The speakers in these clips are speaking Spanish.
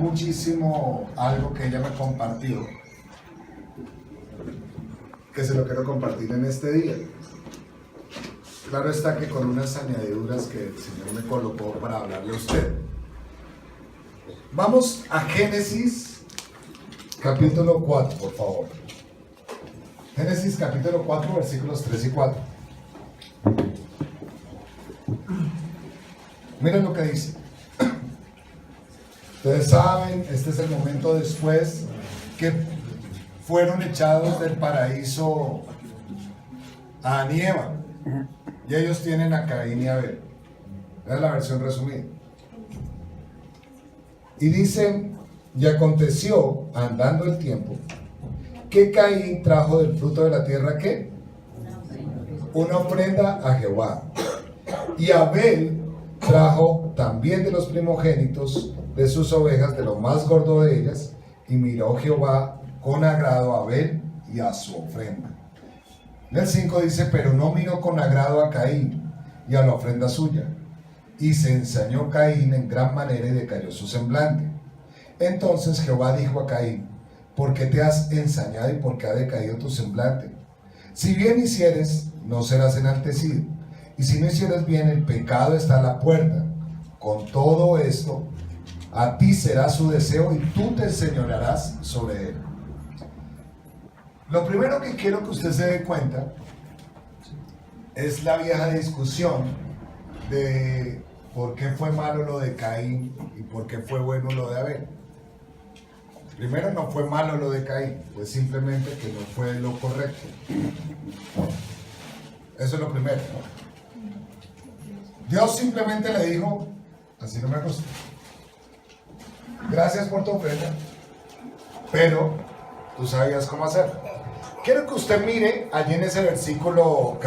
muchísimo algo que ella me compartió, que se lo quiero compartir en este día. Claro está que con unas añadiduras que el Señor me colocó para hablarle a usted. Vamos a Génesis capítulo 4, por favor. Génesis capítulo 4, versículos 3 y 4. Miren lo que dice. Ustedes saben, este es el momento después que fueron echados del paraíso Adán y Eva. Y ellos tienen a Caín y Abel. Es la versión resumida. Y dice, y aconteció, andando el tiempo, que Caín trajo del fruto de la tierra, ¿qué? Una ofrenda a Jehová. Y Abel trajo también de los primogénitos de sus ovejas, de lo más gordo de ellas, y miró Jehová con agrado a Abel y a su ofrenda. En el 5 dice, pero no miró con agrado a Caín y a la ofrenda suya. Y se ensañó Caín en gran manera y decayó su semblante. Entonces Jehová dijo a Caín, ¿por qué te has ensañado y por qué ha decaído tu semblante? Si bien hicieres, no serás enaltecido. Y si no hicieres bien, el pecado está a la puerta. Con todo esto, a ti será su deseo y tú te enseñorearás sobre él. Lo primero que quiero que usted se dé cuenta es la vieja discusión de por qué fue malo lo de Caín y por qué fue bueno lo de Abel. Primero, no fue malo lo de Caín, fue simplemente que no fue lo correcto. Eso es lo primero. Dios simplemente le dijo, así no me gusta. Gracias por tu ofrenda, pero tú sabías cómo hacerlo. Quiero que usted mire allí en ese versículo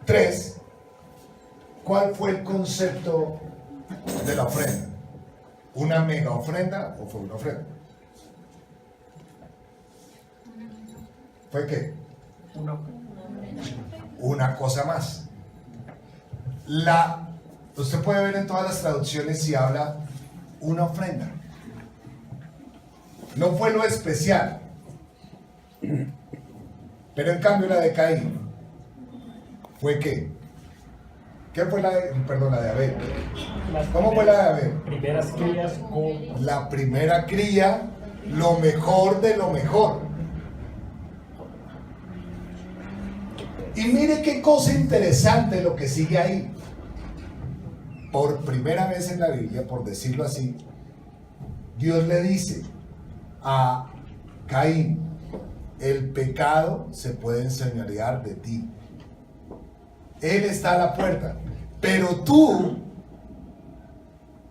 3, ¿cuál fue el concepto de la ofrenda? ¿Una mega ofrenda o fue una ofrenda? ¿Fue qué? Una cosa más. Usted puede ver en todas las traducciones si habla una ofrenda. No fue lo especial. Pero en cambio la de Caín fue ¿qué? ¿Qué fue la de Abel? ¿Cómo fue la de Abel? Primeras crías con... La primera cría, lo mejor de lo mejor. Y mire qué cosa interesante lo que sigue ahí. Por primera vez en la Biblia, por decirlo así, Dios le dice a Caín, el pecado se puede enseñorear de ti. Él está a la puerta, pero tú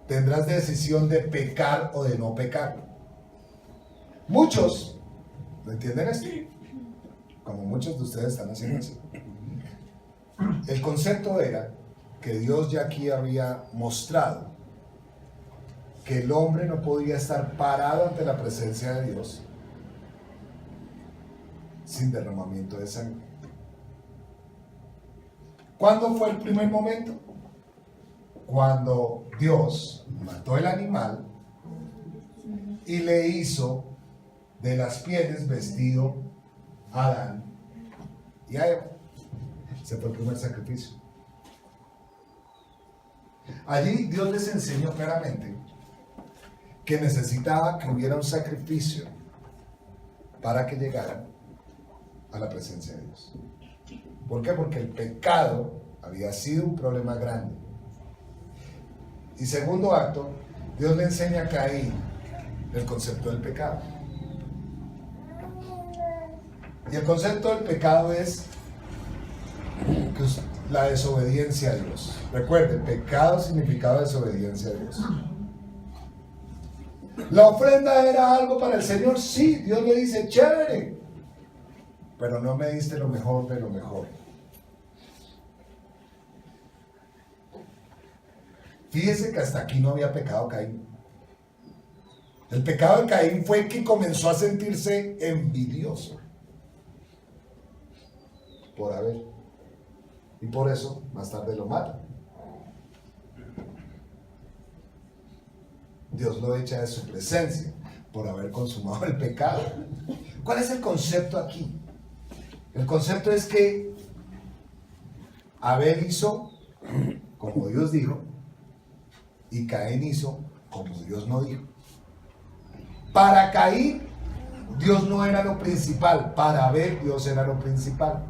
tendrás decisión de pecar o de no pecar. Muchos no entienden esto, como muchos de ustedes están haciendo así. El concepto era que Dios ya aquí había mostrado que el hombre no podía estar parado ante la presencia de Dios sin derramamiento de sangre. ¿Cuándo fue el primer momento? Cuando Dios mató el animal y le hizo de las pieles vestido a Adán y a Eva. Ese fue el primer sacrificio. Allí Dios les enseñó claramente que necesitaba que hubiera un sacrificio para que llegaran a la presencia de Dios. ¿Por qué? Porque el pecado había sido un problema grande. Y segundo acto, Dios le enseña a Caín el concepto del pecado. Y el concepto del pecado es la desobediencia a Dios. Recuerden, pecado significaba desobediencia a Dios. ¿La ofrenda era algo para el Señor? Sí, Dios le dice, chévere, pero no me diste lo mejor de lo mejor. Fíjese que hasta aquí no había pecado Caín. El pecado de Caín fue que comenzó a sentirse envidioso por Abel. Y por eso más tarde lo mata. Dios lo echa de su presencia por haber consumado el pecado. ¿Cuál es el concepto aquí? El concepto es que Abel hizo como Dios dijo y Caín hizo como Dios no dijo. Para Caín, Dios no era lo principal. Para Abel, Dios era lo principal.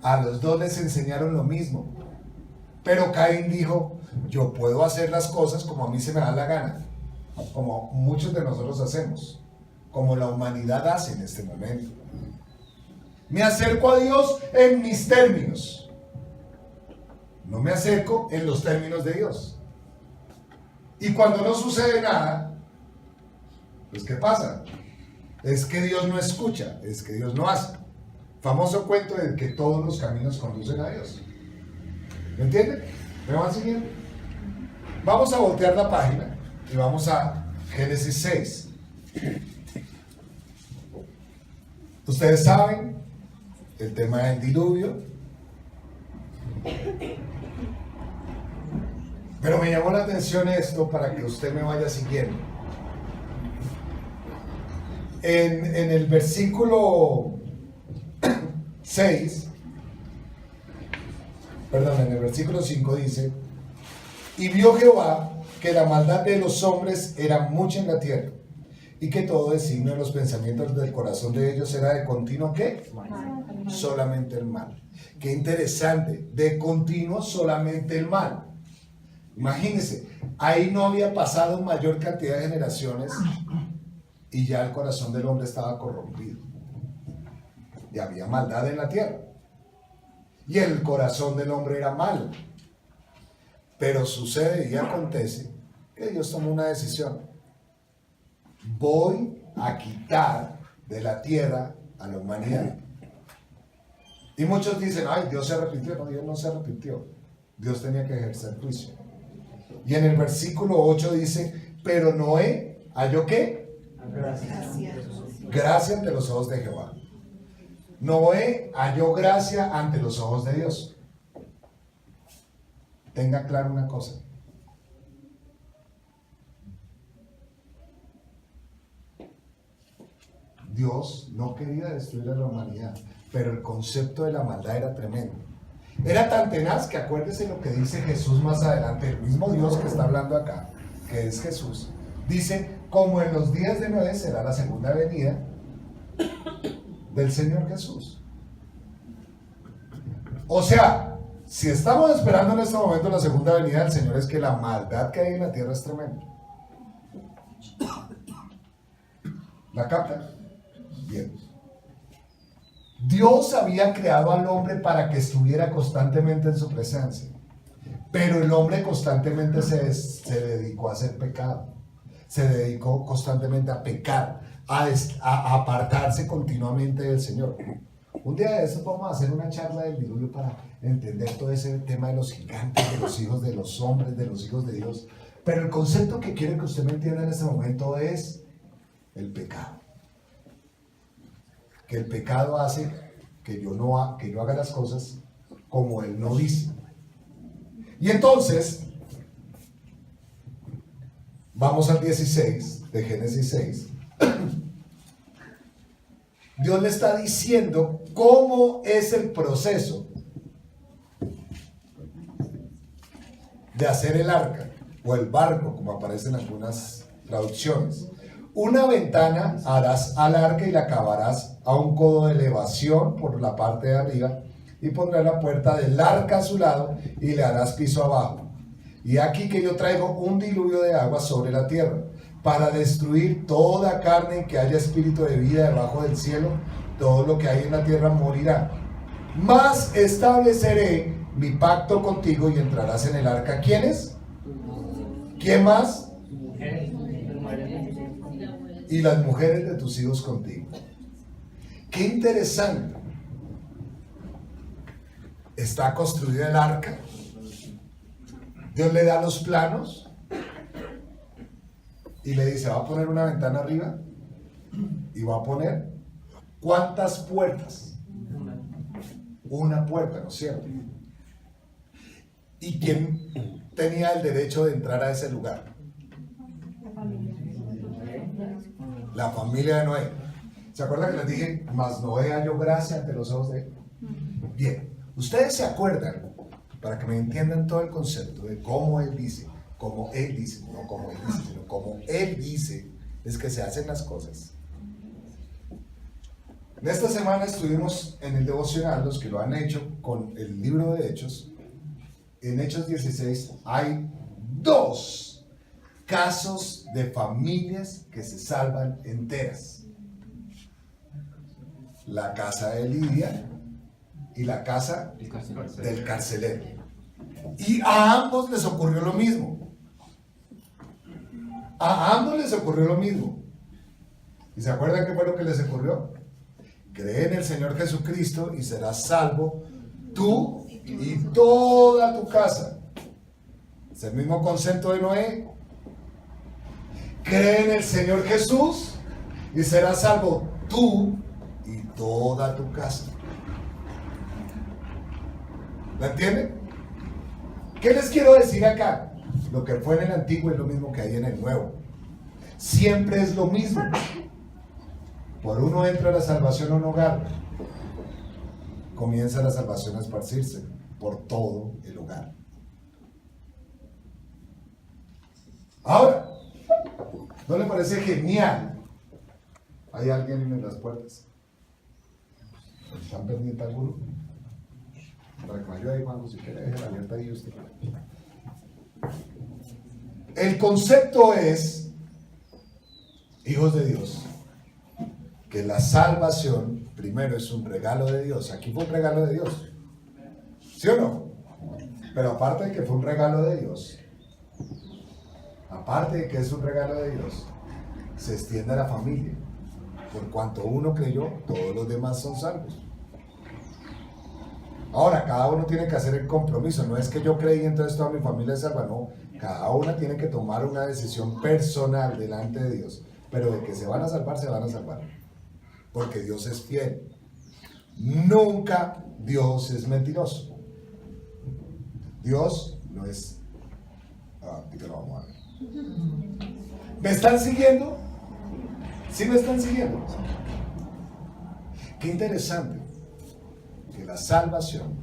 A los dos les enseñaron lo mismo. Pero Caín dijo, yo puedo hacer las cosas como a mí se me da la gana. Como muchos de nosotros hacemos. Como la humanidad hace en este momento. Me acerco a Dios en mis términos. No me acerco en los términos de Dios. Y cuando no sucede nada, pues ¿qué pasa? Es que Dios no escucha, es que Dios no hace. Famoso cuento de que todos los caminos conducen a Dios. ¿Me entienden? ¿Me van siguiendo? Vamos a voltear la página y vamos a Génesis 6. Ustedes saben el tema del diluvio, pero me llamó la atención esto para que usted me vaya siguiendo. En el versículo 6, en el versículo 5 dice: y vio Jehová que la maldad de los hombres era mucha en la tierra, y que todo designio de los pensamientos del corazón de ellos era de continuo, ¿qué? Solamente el mal. Qué interesante, de continuo solamente el mal. Imagínense, ahí no había pasado mayor cantidad de generaciones y ya el corazón del hombre estaba corrompido. Y había maldad en la tierra. Y el corazón del hombre era malo. Pero sucede y acontece que Dios tomó una decisión. Voy a quitar de la tierra a la humanidad. Y muchos dicen, ay, Dios se arrepintió. No, Dios no se arrepintió. Dios tenía que ejercer juicio. Y en el versículo 8 dice, pero Noé halló ¿qué? Gracia ante los ojos de Jehová. Noé halló gracia ante los ojos de Dios. Tenga claro una cosa. Dios no quería destruir a la humanidad, pero el concepto de la maldad era tremendo. Era tan tenaz que acuérdese lo que dice Jesús más adelante, el mismo Dios que está hablando acá, que es Jesús. Dice, como en los días de Noé será la segunda venida del Señor Jesús. O sea, si estamos esperando en este momento la segunda venida del Señor, es que la maldad que hay en la tierra es tremenda. ¿La capta? Bien. Dios había creado al hombre para que estuviera constantemente en su presencia, pero el hombre constantemente se dedicó a hacer pecado, se dedicó constantemente a pecar, a apartarse continuamente del Señor. Un día de estos vamos a hacer una charla del diluvio para entender todo ese tema de los gigantes, de los hijos de los hombres, de los hijos de Dios. Pero el concepto que quiero que usted me entienda en este momento es el pecado. Que el pecado hace que yo no haga las cosas como Él no dice. Y entonces, vamos al 16 de Génesis 6. Dios le está diciendo cómo es el proceso de hacer el arca o el barco, como aparece en algunas traducciones. Una ventana harás al arca y la acabarás a un codo de elevación por la parte de arriba, y pondrás la puerta del arca a su lado y le harás piso abajo. Y aquí que yo traigo un diluvio de agua sobre la tierra, para destruir toda carne que haya espíritu de vida debajo del cielo. Todo lo que hay en la tierra morirá. Mas estableceré mi pacto contigo y entrarás en el arca. ¿Quiénes? ¿Quién más? Y las mujeres de tus hijos contigo. Qué interesante. Está construida el arca. Dios le da los planos y le dice, va a poner una ventana arriba y va a poner ¿cuántas puertas? Una puerta, ¿no es cierto? ¿Y quién tenía el derecho de entrar a ese lugar? La familia de Noé. ¿Se acuerdan que les dije, mas Noé halló gracia ante los ojos de él? Bien, ustedes se acuerdan, para que me entiendan todo el concepto de cómo él dice, como él dice, no como él dice, sino como él dice, es que se hacen las cosas. En esta semana estuvimos en el devocional, los que lo han hecho con el libro de Hechos. En Hechos 16 hay 2 casos de familias que se salvan enteras. La casa de Lidia y la casa del carcelero. Y a ambos les ocurrió lo mismo. A ambos les ocurrió lo mismo. ¿Y se acuerdan qué fue lo que les ocurrió? Cree en el Señor Jesucristo y serás salvo tú y toda tu casa. Es el mismo concepto de Noé. Cree en el Señor Jesús y serás salvo tú y toda tu casa. ¿La entienden? ¿Qué les quiero decir acá? Lo que fue en el antiguo es lo mismo que hay en el nuevo. Siempre es lo mismo. Por uno entra la salvación a un hogar, comienza la salvación a esparcirse por todo el hogar. Ahora, ¿no le parece genial? ¿Hay alguien en las puertas? ¿Están pendientes alguno? Para que me ayude ahí, Juan, si quiere, deje la abierta ahí usted. El concepto es, hijos de Dios, que la salvación primero es un regalo de Dios. Aquí fue un regalo de Dios, ¿sí o no? Pero aparte de que fue un regalo de Dios, aparte de que es un regalo de Dios, se extiende a la familia. Por cuanto uno creyó, todos los demás son salvos. Ahora, cada uno tiene que hacer el compromiso. No es que yo creí, entonces toda mi familia es salva. No, cada una tiene que tomar una decisión personal delante de Dios. Pero de que se van a salvar, se van a salvar. Porque Dios es fiel. Nunca Dios es mentiroso. Dios no es... ahorita lo vamos a ver. ¿Me están siguiendo? ¿Sí me están siguiendo? Qué interesante que la salvación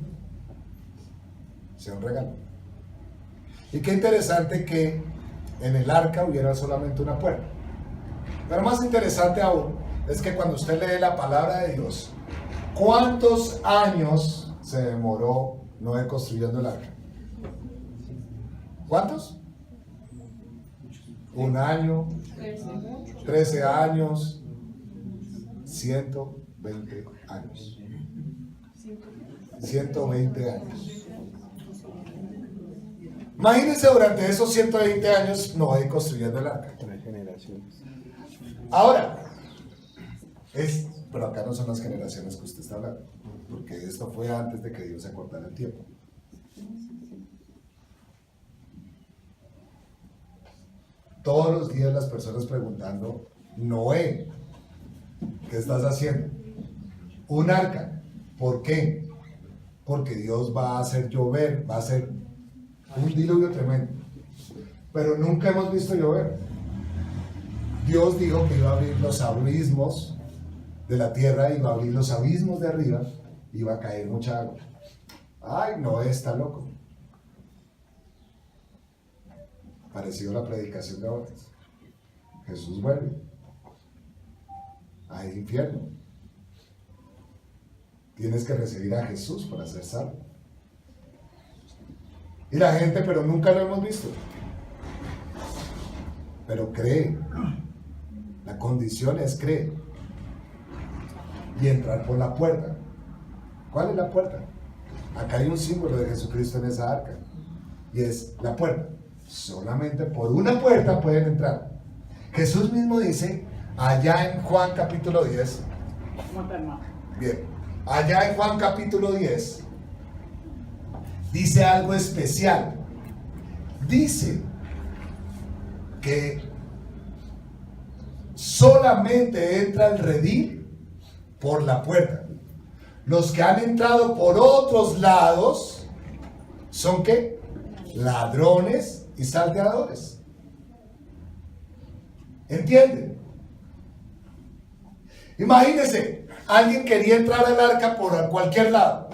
sea un regalo. Y qué interesante que en el arca hubiera solamente una puerta. Pero más interesante aún es que cuando usted lee la palabra de Dios, ¿cuántos años se demoró Noé construyendo el arca? ¿Cuántos? 1 año, 13 años, 120 años. 120 años. Imagínense durante esos 120 años Noé construyendo el arca. Ahora, pero acá no son las generaciones que usted está hablando, porque esto fue antes de que Dios se acordara el tiempo. Todos los días las personas preguntando, Noé, ¿qué estás haciendo? Un arca. ¿Por qué? Porque Dios va a hacer llover, va a hacer un diluvio tremendo. Pero nunca hemos visto llover. Dios dijo que iba a abrir los abismos de la tierra, iba a abrir los abismos de arriba, iba a caer mucha agua. Ay, Noé está loco. Parecido a la predicación de ahora. Jesús vuelve. Hay infierno. Tienes que recibir a Jesús para ser salvo. Y la gente, pero nunca lo hemos visto. Pero cree. La condición es creer. Y entrar por la puerta. ¿Cuál es la puerta? Acá hay un símbolo de Jesucristo en esa arca. Y es la puerta. Solamente por una puerta pueden entrar. Jesús mismo dice, allá en Juan capítulo 10. Bien, allá en Juan capítulo 10, dice algo especial. Dice que solamente entra el redil por la puerta. Los que han entrado por otros lados son ¿qué? Ladrones y salteadores. ¿Entienden? Imagínense, alguien quería entrar al arca por cualquier lado.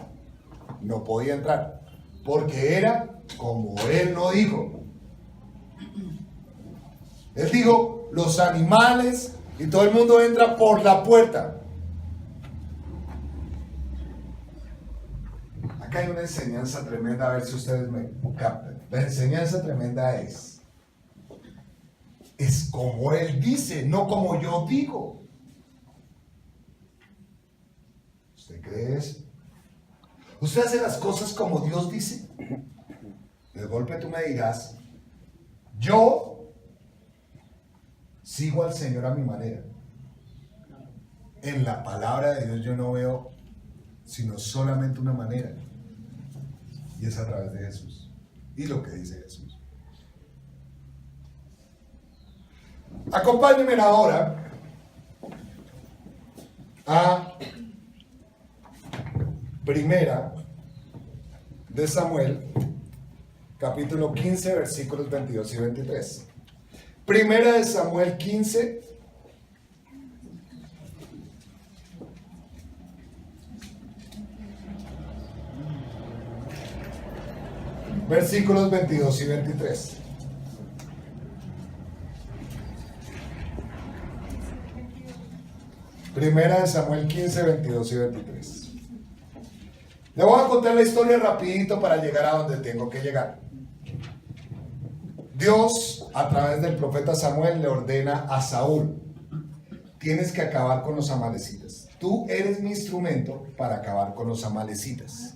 No podía entrar, porque era como él no dijo. Él dijo, los animales y todo el mundo entra por la puerta. Acá hay una enseñanza tremenda, a ver si ustedes me captan. La enseñanza tremenda es como él dice, no como yo digo. ¿Usted cree eso? ¿Usted hace las cosas como Dios dice? De golpe tú me dirás, yo sigo al Señor a mi manera. En la palabra de Dios yo no veo sino solamente una manera, y es a través de Jesús y lo que dice Jesús. Acompáñenme ahora a Primera de Samuel, capítulo 15, versículos 22 y 23. Primera de Samuel 15, versículos 22 y 23. Primera de Samuel 15, 22 y 23. Le voy a contar la historia rapidito para llegar a donde tengo que llegar. Dios, a través del profeta Samuel, le ordena a Saúl: tienes que acabar con los amalecitas. Tú eres mi instrumento para acabar con los amalecitas.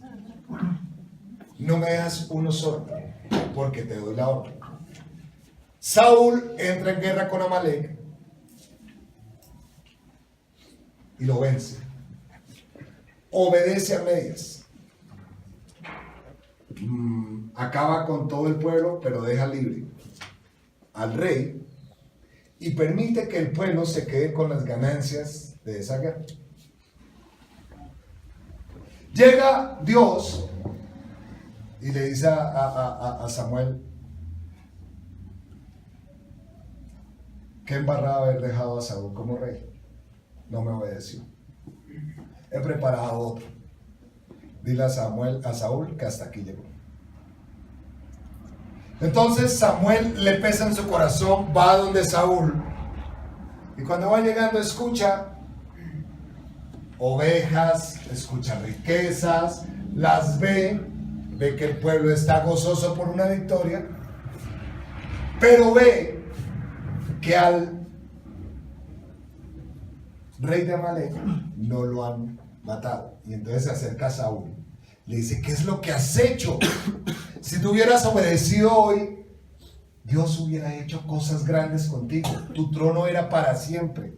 No me dejas uno solo, porque te doy la orden. Saúl entra en guerra con Amalek y lo vence. Obedece a medias. Acaba con todo el pueblo, pero deja libre al rey y permite que el pueblo se quede con las ganancias de esa guerra. Llega Dios y le dice a Samuel: qué embarrado haber dejado a Saúl como rey. No me obedeció. He preparado otro. Dile a Saúl que hasta aquí llegó. Entonces Samuel le pesa en su corazón, va donde Saúl, y cuando va llegando escucha ovejas, escucha riquezas, las ve que el pueblo está gozoso por una victoria, pero ve que al rey de Amalek no lo han matado, y entonces se acerca a Saúl, le dice: ¿qué es lo que has hecho? Si tú hubieras obedecido hoy, Dios hubiera hecho cosas grandes contigo, tu trono era para siempre.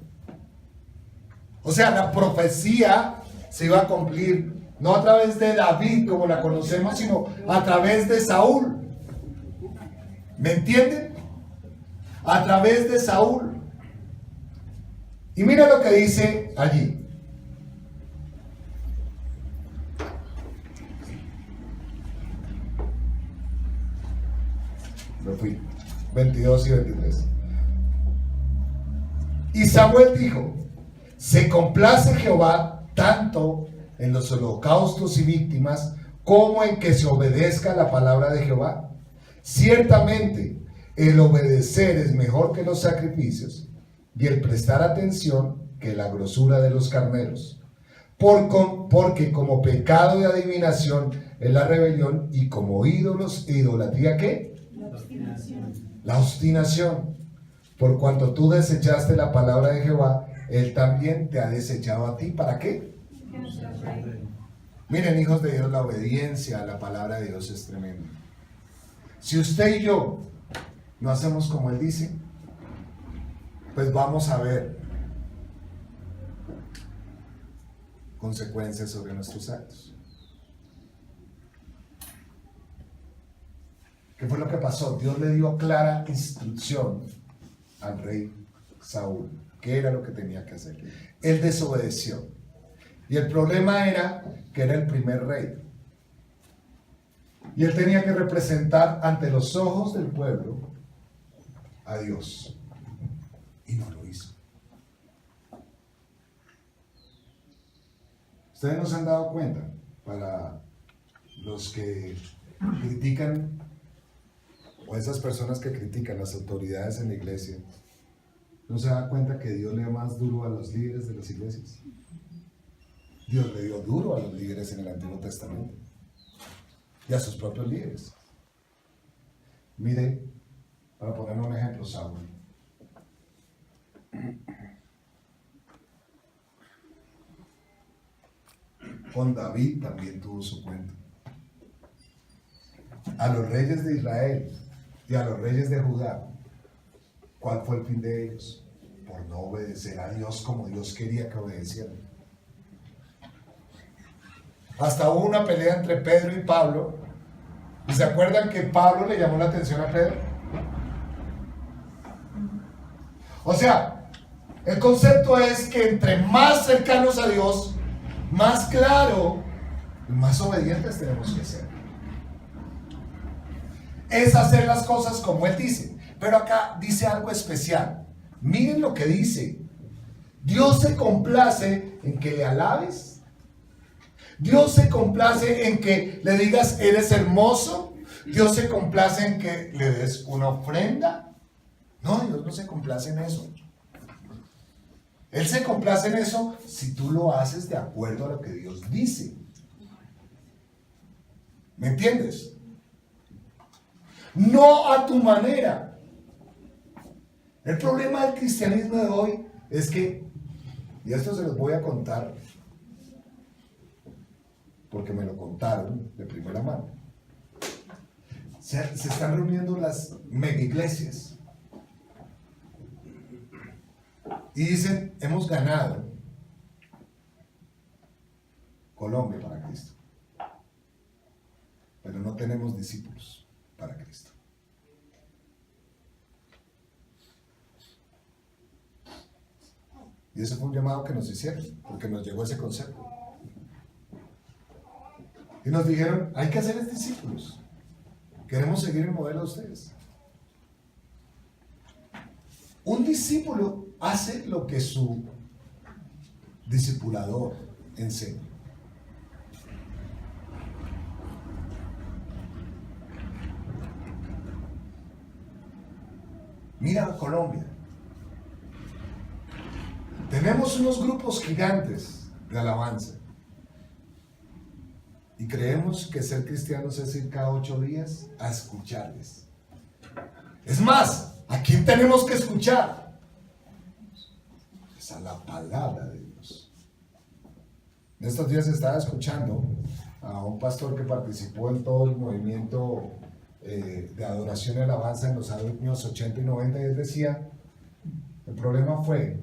O sea, la profecía se iba a cumplir, no a través de David como la conocemos, sino a través de Saúl. ¿Me entienden? A través de Saúl. Y mira lo que dice allí. Me fui. 22 y 23. Y Samuel dijo: se complace Jehová tanto en los holocaustos y víctimas como en que se obedezca la palabra de Jehová. Ciertamente el obedecer es mejor que los sacrificios, y el prestar atención que la grosura de los carneros. Porque como pecado de adivinación es la rebelión, y como ídolos e idolatría, ¿qué? La obstinación. Por cuanto tú desechaste la palabra de Jehová, Él también te ha desechado a ti. ¿Para qué? Miren, hijos de Dios, la obediencia a la palabra de Dios es tremenda. Si usted y yo no hacemos como Él dice, pues vamos a ver consecuencias sobre nuestros actos. ¿Qué fue lo que pasó? Dios le dio clara instrucción al rey Saúl. ¿Qué era lo que tenía que hacer? Él desobedeció. Y el problema era que era el primer rey. Y él tenía que representar ante los ojos del pueblo a Dios. Y no lo hizo. Ustedes no se han dado cuenta, para los que critican, o esas personas que critican las autoridades en la iglesia, ¿no se dan cuenta que Dios le da más duro a los líderes de las iglesias? Dios le dio duro a los líderes en el Antiguo Testamento y a sus propios líderes. Mire, para poner un ejemplo, Saúl. Con David también tuvo su cuento. A los reyes de Israel y a los reyes de Judá, ¿cuál fue el fin de ellos? Por no obedecer a Dios como Dios quería que obedecieran. Hasta hubo una pelea entre Pedro y Pablo. ¿Y se acuerdan que Pablo le llamó la atención a Pedro? O sea, el concepto es que entre más cercanos a Dios, más claro y más obedientes tenemos que ser. Es hacer las cosas como Él dice. Pero acá dice algo especial. Miren lo que dice. Dios se complace en que le alabes. Dios se complace en que le digas eres hermoso. Dios se complace en que le des una ofrenda. No, Dios no se complace en eso. Él se complace en eso si tú lo haces de acuerdo a lo que Dios dice. ¿Me entiendes? No a tu manera. El problema del cristianismo de hoy es que, y esto se los voy a contar porque me lo contaron de primera mano, se están reuniendo las mega iglesias y dicen, hemos ganado Colombia para Cristo, pero no tenemos discípulos para Cristo. Y ese fue un llamado que nos hicieron, porque nos llegó ese concepto. Y nos dijeron, hay que hacer discípulos. Queremos seguir el modelo de ustedes. Un discípulo hace lo que su discipulador enseña. Mira Colombia. Tenemos unos grupos gigantes de alabanza. Y creemos que ser cristianos es ir cada 8 días a escucharles. Es más, ¿a quién tenemos que escuchar? Es a la palabra de Dios. En estos días estaba escuchando a un pastor que participó en todo el movimiento de adoración y alabanza en los años 80 y 90, y él decía, el problema fue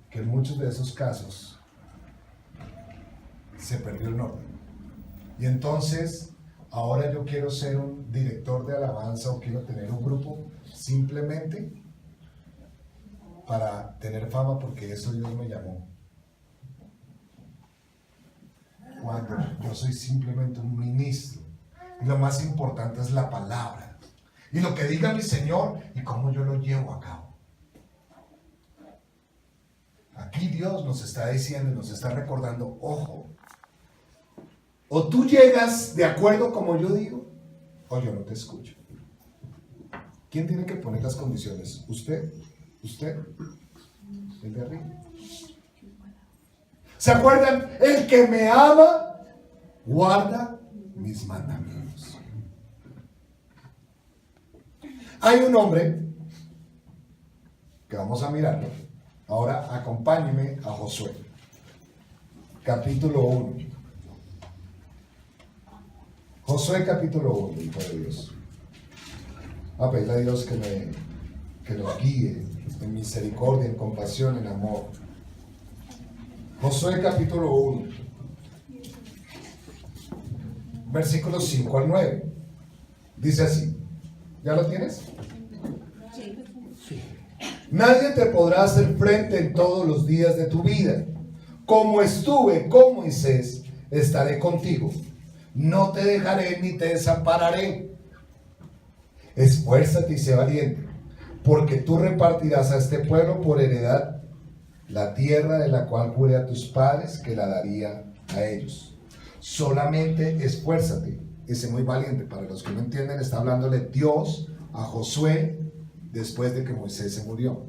que en muchos de esos casos se perdió el orden. Y entonces, ahora yo quiero ser un director de alabanza o quiero tener un grupo simplemente para tener fama, porque eso Dios me llamó. Cuando yo soy simplemente un ministro, y lo más importante es la palabra, y lo que diga mi Señor, y cómo yo lo llevo a cabo. Aquí Dios nos está diciendo y nos está recordando, ojo, o tú llegas de acuerdo como yo digo, o yo no te escucho. ¿Quién tiene que poner las condiciones? ¿Usted? El de arriba. ¿Se acuerdan? El que me ama, guarda mis mandamientos. Hay un hombre, que vamos a mirarlo. Ahora acompáñeme a Josué, capítulo 1. Josué capítulo 1, Hijo de Dios. A pedirle a Dios que nos guíe en misericordia, en compasión, en amor. Josué capítulo 1, versículos 5 al 9. Dice así. ¿Ya lo tienes? Sí. Nadie te podrá hacer frente en todos los días de tu vida. Como estuve con Moisés, estaré contigo. No te dejaré ni te desampararé. Esfuérzate y sé valiente, porque tú repartirás a este pueblo por heredad la tierra de la cual juré a tus padres que la daría a ellos. Solamente esfuérzate y sé muy valiente. Para los que no entienden, está hablándole Dios a Josué después de que Moisés se murió.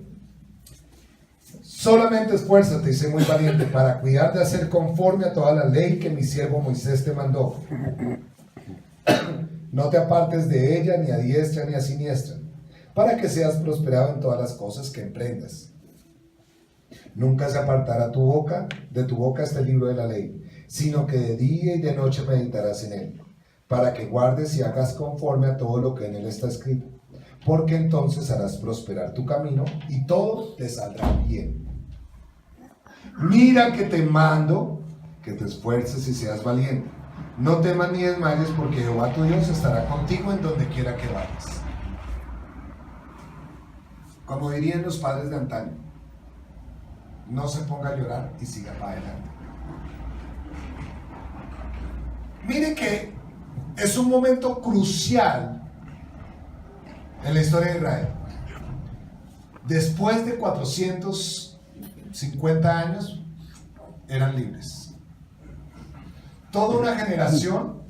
Solamente esfuérzate y sé muy valiente para cuidar de hacer conforme a toda la ley que mi siervo Moisés te mandó. No te apartes de ella ni a diestra ni a siniestra, para que seas prosperado en todas las cosas que emprendas. Nunca se apartará de tu boca este libro de la ley, sino que de día y de noche meditarás en él, para que guardes y hagas conforme a todo lo que en él está escrito, porque entonces harás prosperar tu camino y todo te saldrá bien. Mira que te mando que te esfuerces y seas valiente. No temas ni desmayes, porque Jehová tu Dios estará contigo en donde quiera que vayas. Como dirían los padres de antaño, no se ponga a llorar y siga para adelante. Mire que es un momento crucial en la historia de Israel. Después de 450 años, eran libres. Toda una generación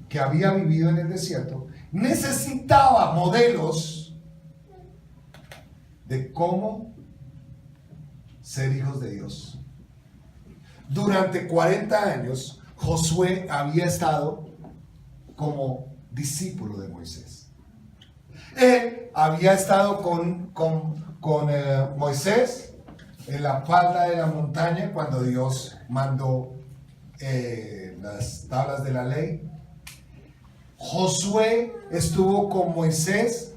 que había vivido en el desierto necesitaba modelos de cómo ser hijos de Dios. Durante 40 años, Josué había estado como discípulo de Moisés. Él había estado con Moisés en la falda de la montaña cuando Dios mandó las tablas de la ley. Josué estuvo con Moisés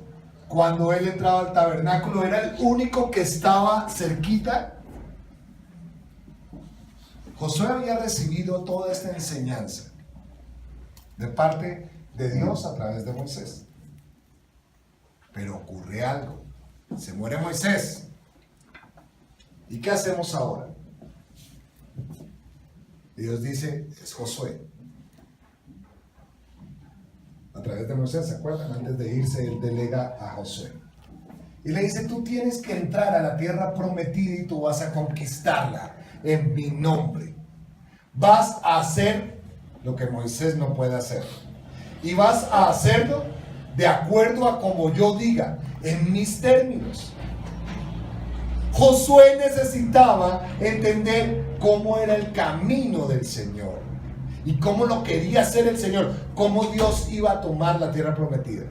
cuando él entraba al tabernáculo, era el único que estaba cerquita. Josué había recibido toda esta enseñanza de parte de Dios a través de Moisés. Pero ocurre algo, se muere Moisés. ¿Y qué hacemos ahora? Dios dice, es Josué. A través de Moisés, ¿se acuerdan? Antes de irse, él delega a Josué. Y le dice, tú tienes que entrar a la tierra prometida y tú vas a conquistarla en mi nombre. Vas a hacer lo que Moisés no puede hacer. Y vas a hacerlo de acuerdo a como yo diga, en mis términos. Josué necesitaba entender cómo era el camino del Señor y cómo lo quería hacer el Señor, cómo Dios iba a tomar la tierra prometida.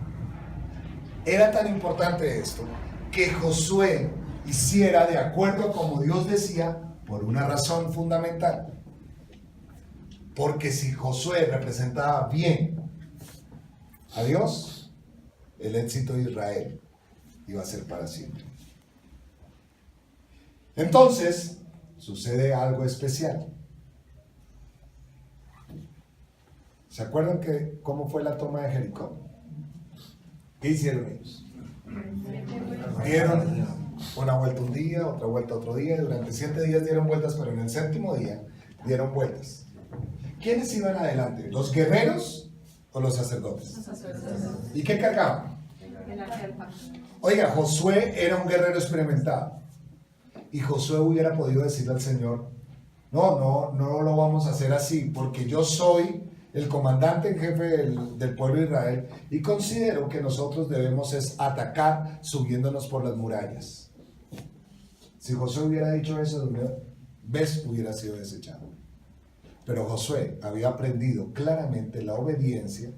Era tan importante esto que Josué hiciera de acuerdo a como Dios decía por una razón fundamental. Porque si Josué representaba bien a Dios, el éxito de Israel iba a ser para siempre. Entonces, sucede algo especial. ¿Se acuerdan cómo fue la toma de Jericó? ¿Qué hicieron ellos? Dieron una vuelta un día, otra vuelta otro día, y durante 7 días dieron vueltas, pero en el 7º día dieron vueltas. ¿Quiénes iban adelante? ¿Los guerreros o los sacerdotes? Los sacerdotes. ¿Y qué cargaban? El arca del pacto. Oiga, Josué era un guerrero experimentado. Y Josué hubiera podido decirle al Señor, no lo vamos a hacer así, porque yo soy el comandante en jefe del pueblo de Israel y considero que nosotros debemos es atacar subiéndonos por las murallas. Si Josué hubiera dicho eso, de una vez hubiera sido desechado. Pero Josué había aprendido claramente la obediencia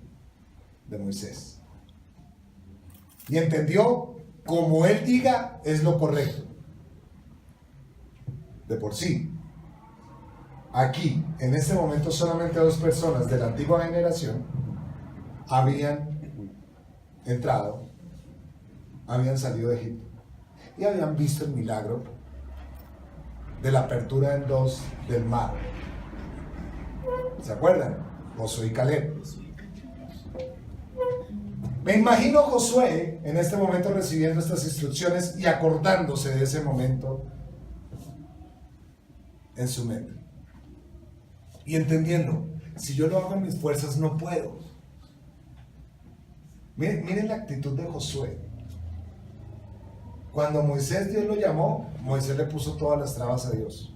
de Moisés. Y entendió, como él diga, es lo correcto. De por sí, aquí, en este momento, solamente 2 personas de la antigua generación habían entrado, habían salido de Egipto y habían visto el milagro de la apertura en 2 del mar. ¿Se acuerdan? Josué y Caleb. Me imagino a Josué en este momento recibiendo estas instrucciones y acordándose de ese momento en su mente y entendiendo, si yo lo hago en mis fuerzas no puedo. Miren la actitud de Josué. Cuando Moisés, Dios lo llamó, Moisés le puso todas las trabas a Dios.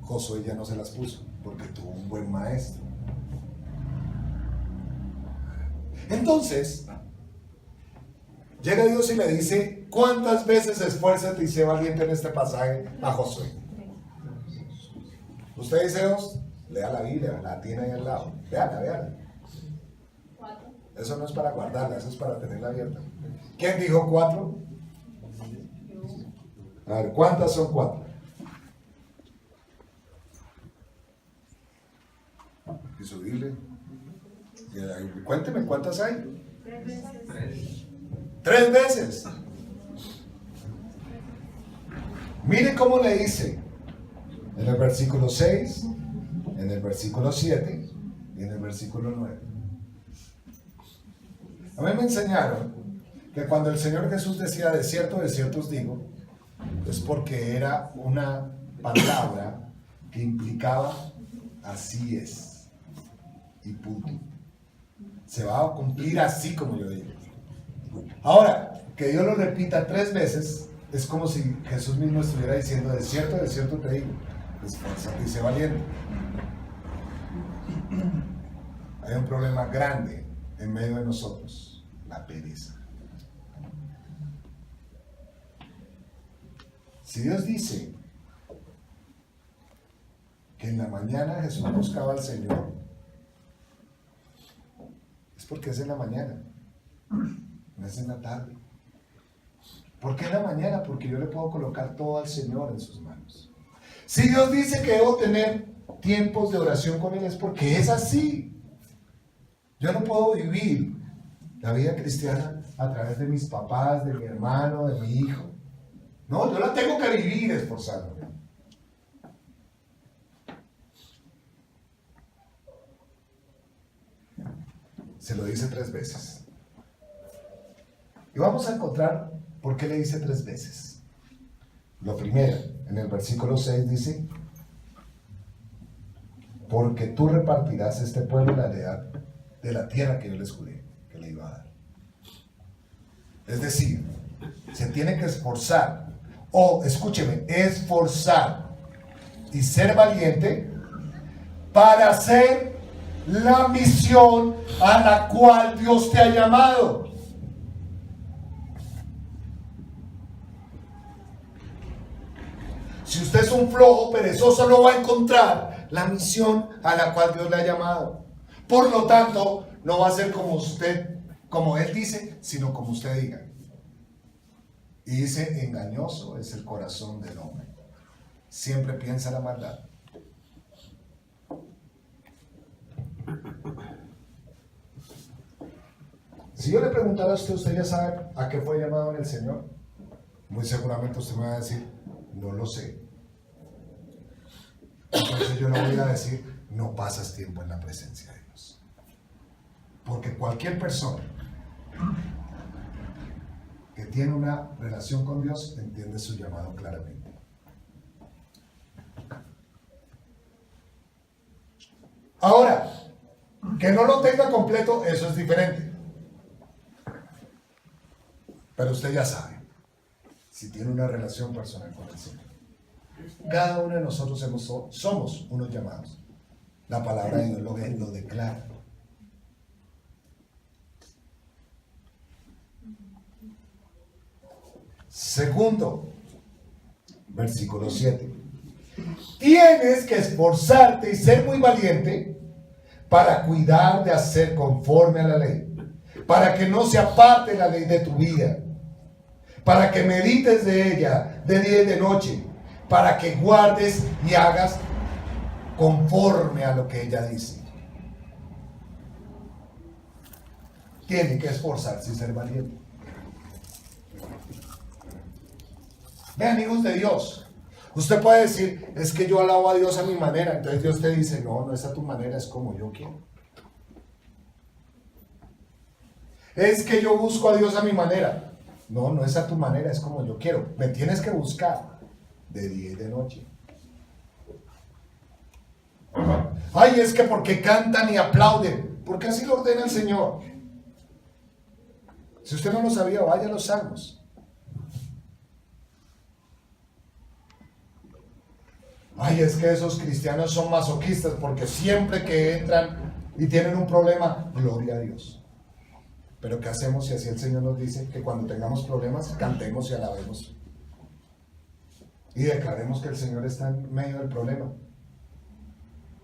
Josué ya no se las puso. porque tuvo un buen maestro. Entonces, llega Dios y le dice, ¿cuántas veces esfuérzate y sé valiente en este pasaje a Josué? Usted dice dos, lea la Biblia, la tiene ahí al lado. Véala. Eso no es para guardarla, eso es para tenerla abierta. ¿Quién dijo 4? A ver, ¿cuántas son 4? Y subirle. Cuénteme, ¿cuántas hay? 3 veces. Mire cómo le dice en el versículo 6, en el versículo 7 y en el versículo 9. A mí me enseñaron que cuando el Señor Jesús decía de cierto os digo, es porque era una palabra que implicaba así es y punto. Se va a cumplir así como yo digo. Ahora, que Dios lo repita 3 veces es como si Jesús mismo estuviera diciendo de cierto te digo, esfuérzate y sé valiente. Hay un problema grande en medio de nosotros, la pereza. Si Dios dice que en la mañana Jesús buscaba al Señor, es porque es en la mañana, no es en la tarde. ¿Por qué en la mañana? Porque yo le puedo colocar todo al Señor en sus manos. Si Dios dice que debo tener tiempos de oración con Él, es porque es así. Yo no puedo vivir la vida cristiana a través de mis papás, de mi hermano, de mi hijo. No, yo la tengo que vivir esforzándome. Se lo dice 3 veces. Y vamos a encontrar por qué le dice 3 veces. Lo primero, en el versículo 6 dice, porque tú repartirás este pueblo la heredad de la tierra que yo les juré que le iba a dar. Es decir, se tiene que esforzar, o escúcheme, esforzar y ser valiente para hacer la misión a la cual Dios te ha llamado. Si usted es un flojo, perezoso, no va a encontrar la misión a la cual Dios le ha llamado. Por lo tanto, no va a ser como usted, como Él dice, sino como usted diga. Y dice, engañoso es el corazón del hombre. Siempre piensa la maldad. Si yo le preguntara a usted, ¿usted ya sabe a qué fue llamado en el Señor? Muy seguramente usted me va a decir, no lo sé. Entonces yo le voy a decir, no pasas tiempo en la presencia de Dios. Porque cualquier persona que tiene una relación con Dios entiende su llamado claramente. Ahora, que no lo tenga completo, eso es diferente. Pero usted ya sabe, si tiene una relación personal con el Señor. Cada uno de nosotros somos unos llamados. La palabra de Dios lo declara. Segundo, versículo 7. Tienes que esforzarte y ser muy valiente para cuidar de hacer conforme a la ley, para que no se aparte la ley de tu vida, para que medites de ella de día y de noche, para que guardes y hagas conforme a lo que ella dice. Tiene que esforzarse y ser valiente. Vean, hijos de Dios, usted puede decir, es que yo alabo a Dios a mi manera. Entonces Dios te dice, no, no es a tu manera, es como yo quiero. Es que yo busco a Dios a mi manera. No, no es a tu manera, es como yo quiero. Me tienes que buscar de día y de noche. Ay, es que porque cantan y aplauden, porque así lo ordena el Señor. Si usted no lo sabía, vaya a los Salmos. Ay, es que esos cristianos son masoquistas porque siempre que entran y tienen un problema, gloria a Dios. Pero ¿qué hacemos si así el Señor nos dice que cuando tengamos problemas, cantemos y alabemos? Y declaremos que el Señor está en medio del problema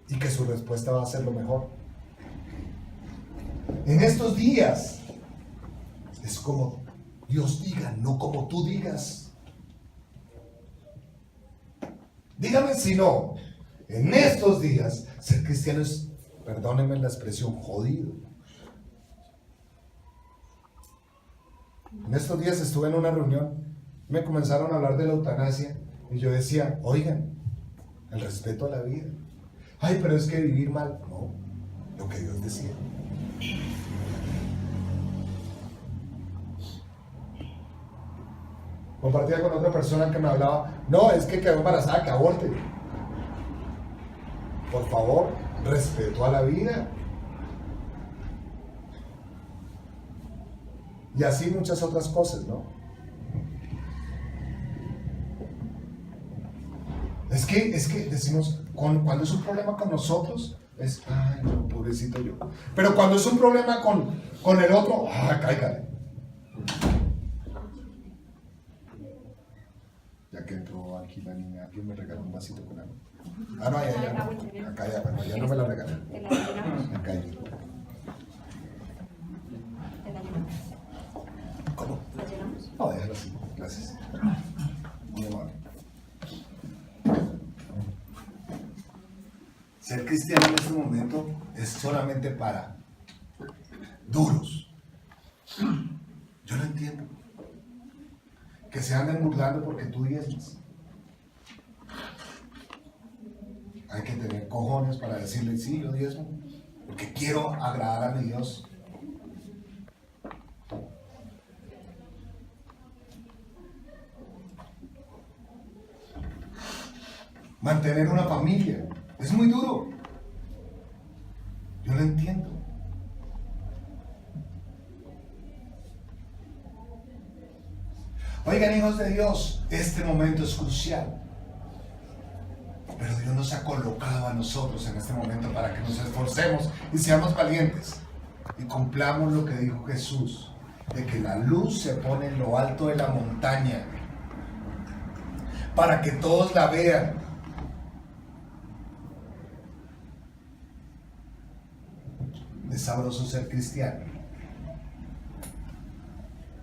y que su respuesta va a ser lo mejor. En estos días es como Dios diga, no como tú digas. Dígame si no, en estos días ser cristiano es, perdónenme la expresión, jodido. En estos días estuve en una reunión, me comenzaron a hablar de la eutanasia y yo decía, oigan, el respeto a la vida. Ay, pero es que vivir mal, no, lo que Dios decía. Compartía con otra persona que me hablaba, no, es que quedó embarazada, que aborte. Por favor, respeto a la vida. Y así muchas otras cosas, ¿no? Es que decimos, cuando es un problema con nosotros, es, ay, no, pobrecito yo. Pero cuando es un problema con el otro, cáigale. Ya que entró aquí la niña, alguien me regaló un vasito con agua. Ah, no, ya no. Acá ya, bueno, ya no me la regalan. Acá ya. ¿Cómo? No, déjalo así. Gracias. Muy amable. Ser cristiano en este momento es solamente para duros. Yo no entiendo. Que se anden burlando porque tú diezmas. Hay que tener cojones para decirle, sí, yo diezmo, porque quiero agradar a mi Dios. Mantener una familia es muy duro. Yo lo entiendo. Oigan, hijos de Dios, este momento es crucial. Pero Dios nos ha colocado a nosotros en este momento para que nos esforcemos y seamos valientes. Y cumplamos lo que dijo Jesús, de que la luz se pone en lo alto de la montaña, para que todos la vean. Es sabroso ser cristiano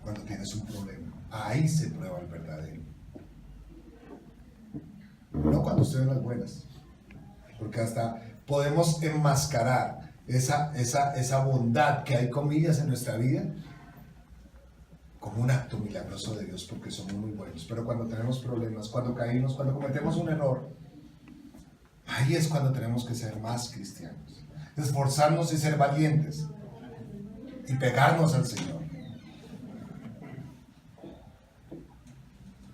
cuando tienes un problema. Ahí se prueba el verdadero. No cuando estoy en las buenas. Porque hasta podemos enmascarar esa bondad que hay, comillas, en nuestra vida como un acto milagroso de Dios, porque somos muy buenos. Pero cuando tenemos problemas, cuando caímos, cuando cometemos un error, ahí es cuando tenemos que ser más cristianos. Esforzarnos y ser valientes. Y pegarnos al Señor.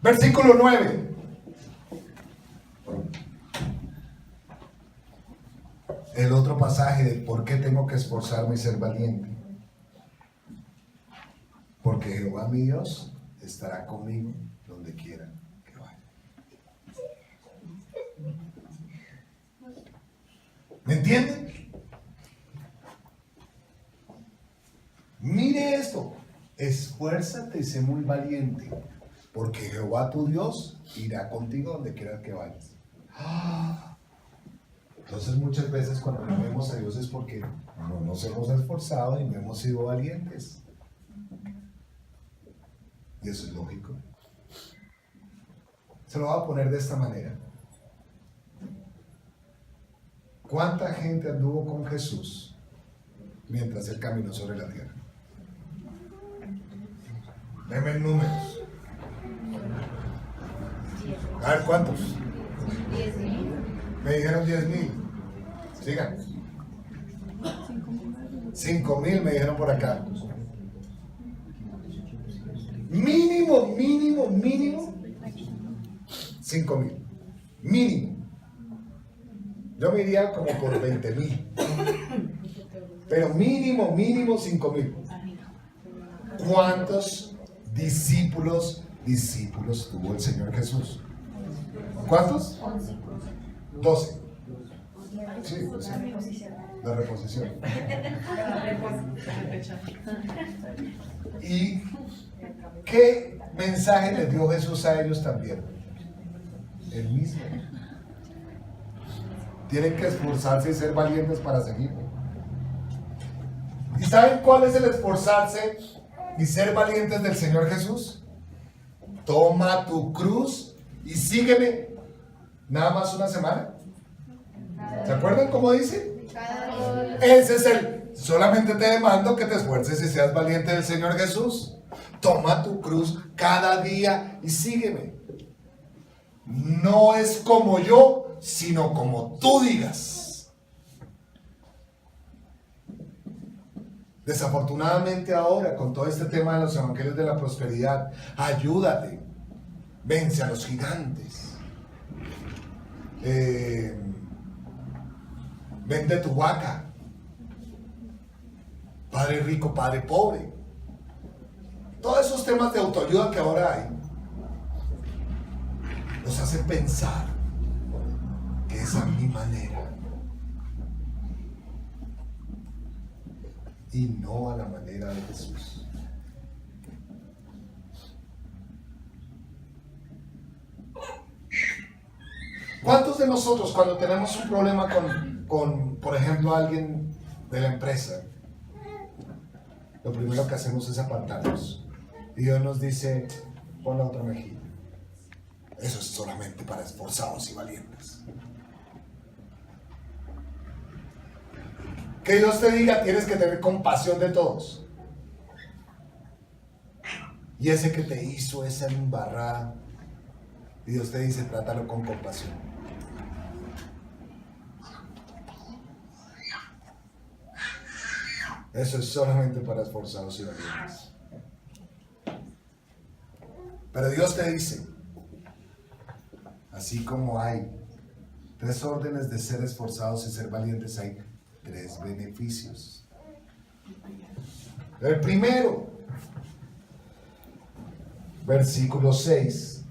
Versículo 9. El otro pasaje de por qué tengo que esforzarme y ser valiente. Porque Jehová mi Dios estará conmigo donde quiera que vaya. ¿Me entienden? Mire esto. Esfuérzate y sé muy valiente, porque Jehová tu Dios irá contigo donde quiera que vayas. Entonces muchas veces cuando no vemos a Dios es porque no nos hemos esforzado y no hemos sido valientes. Y eso es lógico. Se lo voy a poner de esta manera. ¿Cuánta gente anduvo con Jesús mientras Él caminó sobre la tierra? Deme números. A ver, ¿cuántos? 10,000. Me dijeron 10,000. Sigan. 5,000 me dijeron por acá. Mínimo 5,000. Mínimo. Yo me iría como por 20,000. Pero mínimo 5,000. ¿Cuántos discípulos tuvo el Señor Jesús? ¿Cuántos? 12. Sí, pues sí. La reposición. ¿Y qué mensaje les dio Jesús a ellos también? El mismo. Tienen que esforzarse y ser valientes para seguirme. ¿Y saben cuál es el esforzarse y ser valientes del Señor Jesús? Toma tu cruz y sígueme. Nada más una semana. ¿Se acuerdan cómo dice? Ese es solamente te demando que te esfuerces y seas valiente del Señor Jesús. Toma tu cruz cada día y sígueme. No es como yo, sino como tú digas. Desafortunadamente ahora, con todo este tema de los evangelios de la prosperidad, ayúdate, vence a los gigantes, vende tu vaca, padre rico, padre pobre, todos esos temas de autoayuda que ahora hay, nos hacen pensar que esa es mi manera y no a la manera de Jesús. ¿Cuántos de nosotros cuando tenemos un problema con, por ejemplo, alguien de la empresa, lo primero que hacemos es apartarnos? Y Dios nos dice, pon la otra mejilla. Eso es solamente para esforzados y valientes. Que Dios te diga, tienes que tener compasión de todos. Y ese que te hizo esa embarrada, y Dios te dice, trátalo con compasión. Eso es solamente para esforzados y valientes. Pero Dios te dice, así como hay 3 órdenes de ser esforzados y ser valientes, hay 3 beneficios. El primero, versículo 6,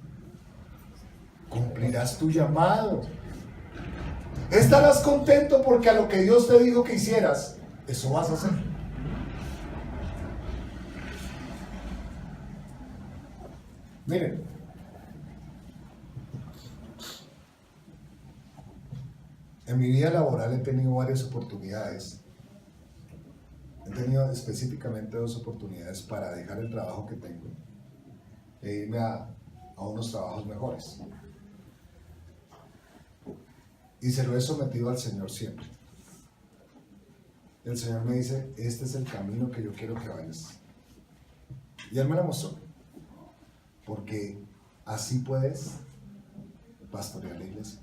cumplirás tu llamado. Estarás contento porque a lo que Dios te dijo que hicieras, eso vas a hacer. Miren, en mi vida laboral he tenido varias oportunidades. He tenido específicamente 2 oportunidades para dejar el trabajo que tengo e irme a unos trabajos mejores. Y se lo he sometido al Señor siempre. El Señor me dice, este es el camino que yo quiero que vayas. Y Él me lo mostró. Porque así puedes pastorear la iglesia.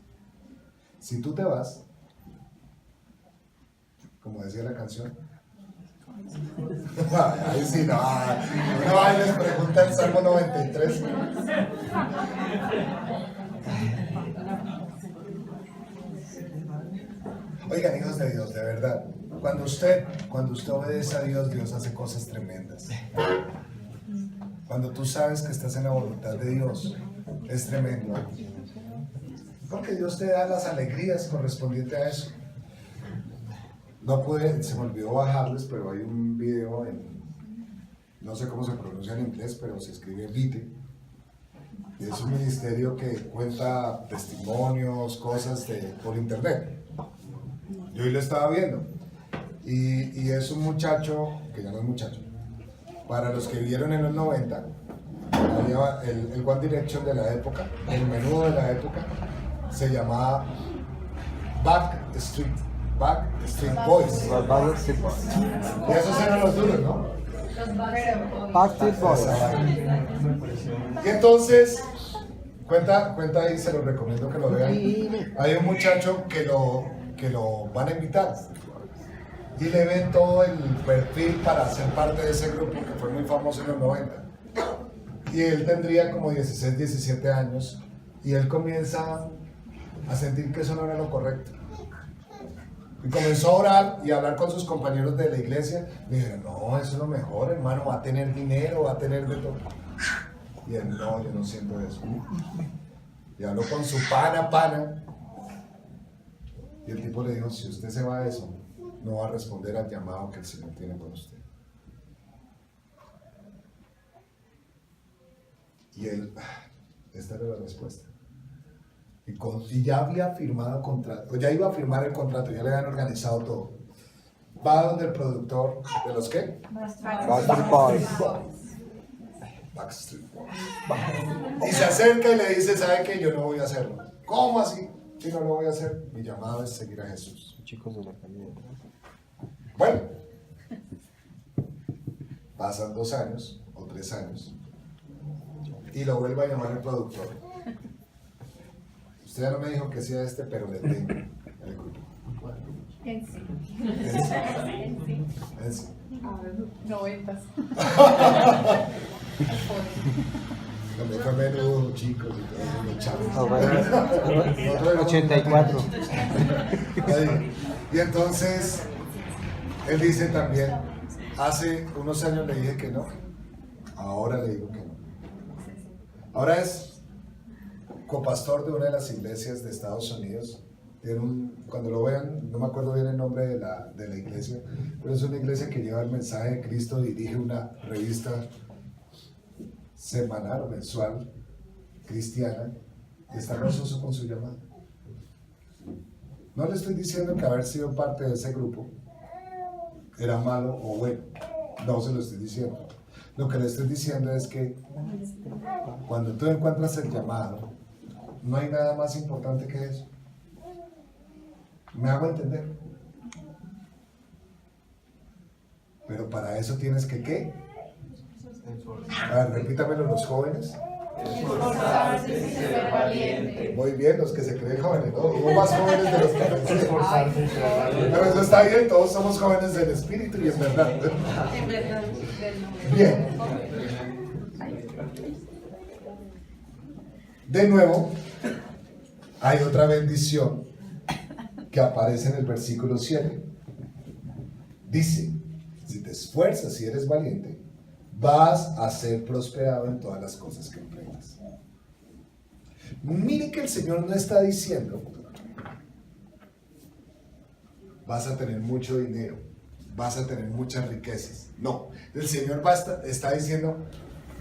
Si tú te vas, como decía la canción, ahí sí, no, ahí les pregunta el Salmo 93. Oigan, hijos de Dios, de verdad, cuando usted obedece a Dios, Dios hace cosas tremendas. Cuando tú sabes que estás en la voluntad de Dios, es tremendo. Porque Dios te da las alegrías correspondientes a eso. No pude, se me olvidó bajarles, pero hay un video no sé cómo se pronuncia en inglés, pero se escribe Vite. Y es un ministerio que cuenta testimonios, cosas por internet. Yo hoy lo estaba viendo. Y es un muchacho, que ya no es muchacho. Para los que vieron en los 90, había el One Direction de la época, el menudo de la época, se llamaba Backstreet Boys. Y esos eran los duros, ¿no? Backstreet Boys. Y entonces, cuenta ahí, se los recomiendo que lo vean. Hay un muchacho que lo van a invitar. Y le ven todo el perfil para ser parte de ese grupo que fue muy famoso en los 90. Y él tendría como 16, 17 años. Y él comienza a sentir que eso no era lo correcto. Y comenzó a orar y a hablar con sus compañeros de la iglesia. Le dijeron, no, eso es lo mejor, hermano, va a tener dinero, va a tener de todo. Y él, no, yo no siento eso. Y habló con su pana. Y el tipo le dijo, si usted se va a eso, no va a responder al llamado que el Señor tiene por usted. Y él, esta era la respuesta. Y ya había firmado contrato, ya iba a firmar el contrato, ya le habían organizado todo. Va donde el productor de los ¿qué? Backstreet Boys. Backstreet Boys. Y se acerca y le dice, ¿sabe qué? Yo no voy a hacerlo. ¿Cómo así? Si no lo voy a hacer, mi llamado es seguir a Jesús. Chicos de la calle. Bueno, pasan 2 años o 3 años y lo vuelve a llamar el productor. Usted ya no me dijo que sea pero le tengo el grupo. En sí. En sí. 90s. Cuando fue menudo, chicos y todo, los chavos. 84. Ahí. Y entonces, él dice también, hace unos años le dije que no, ahora le digo que no. Ahora es copastor de una de las iglesias de Estados Unidos. Cuando lo vean, no me acuerdo bien el nombre de la iglesia, pero es una iglesia que lleva el mensaje de Cristo, dirige una revista semanal o mensual cristiana y está gozoso con su llamada. No le estoy diciendo que haber sido parte de ese grupo era malo o bueno, no se lo estoy diciendo. Lo que le estoy diciendo es que cuando tú encuentras el llamado, no hay nada más importante que eso. ¿Me hago entender? Pero para eso tienes que ¿qué? A ver, repítamelo los jóvenes. Esforzarse y ser valiente. Muy bien, los que se creen jóvenes, ¿no? Hubo más jóvenes de los que pensé. Esforzarse y ser valiente. Pero eso está bien, todos somos jóvenes del espíritu y es verdad. En verdad, del número. Bien. De nuevo, hay otra bendición que aparece en el versículo 7. Dice, si te esfuerzas y eres valiente, vas a ser prosperado en todas las cosas que emprendas. Mire que el Señor no está diciendo, vas a tener mucho dinero, vas a tener muchas riquezas. No, el Señor está diciendo,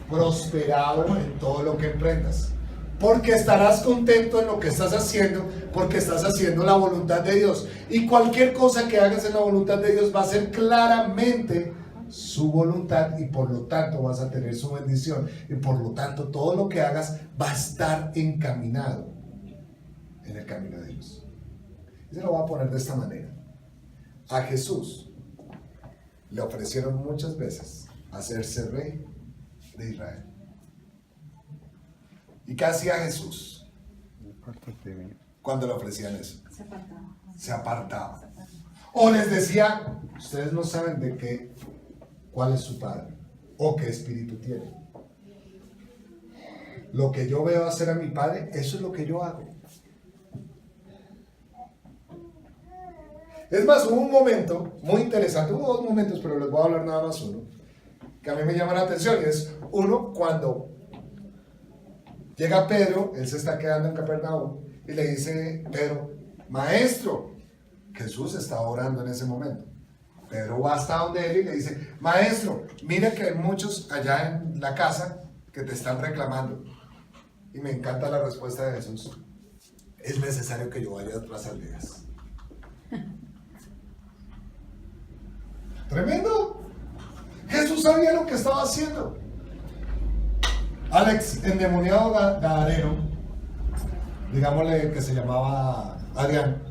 prosperado en todo lo que emprendas. Porque estarás contento en lo que estás haciendo, porque estás haciendo la voluntad de Dios. Y cualquier cosa que hagas en la voluntad de Dios va a ser claramente su voluntad y por lo tanto vas a tener su bendición. Y por lo tanto todo lo que hagas va a estar encaminado en el camino de Dios. Y se lo voy a poner de esta manera. A Jesús le ofrecieron muchas veces hacerse rey de Israel. ¿Y qué hacía Jesús cuando le ofrecían eso? Se apartaba. O les decía, ustedes no saben cuál es su padre o qué espíritu tiene. Lo que yo veo hacer a mi padre, eso es lo que yo hago. Es más, hubo un momento muy interesante, hubo 2 momentos, pero les voy a hablar nada más uno, que a mí me llama la atención, y es uno cuando llega Pedro, él se está quedando en Capernaum, y le dice Pedro, maestro, Jesús está orando en ese momento. Pedro va hasta donde él y le dice, maestro, mira que hay muchos allá en la casa que te están reclamando. Y me encanta la respuesta de Jesús. Es necesario que yo vaya a otras aldeas. Tremendo. Jesús sabía lo que estaba haciendo. Alex, endemoniado gadareno, digámosle que se llamaba Adrián,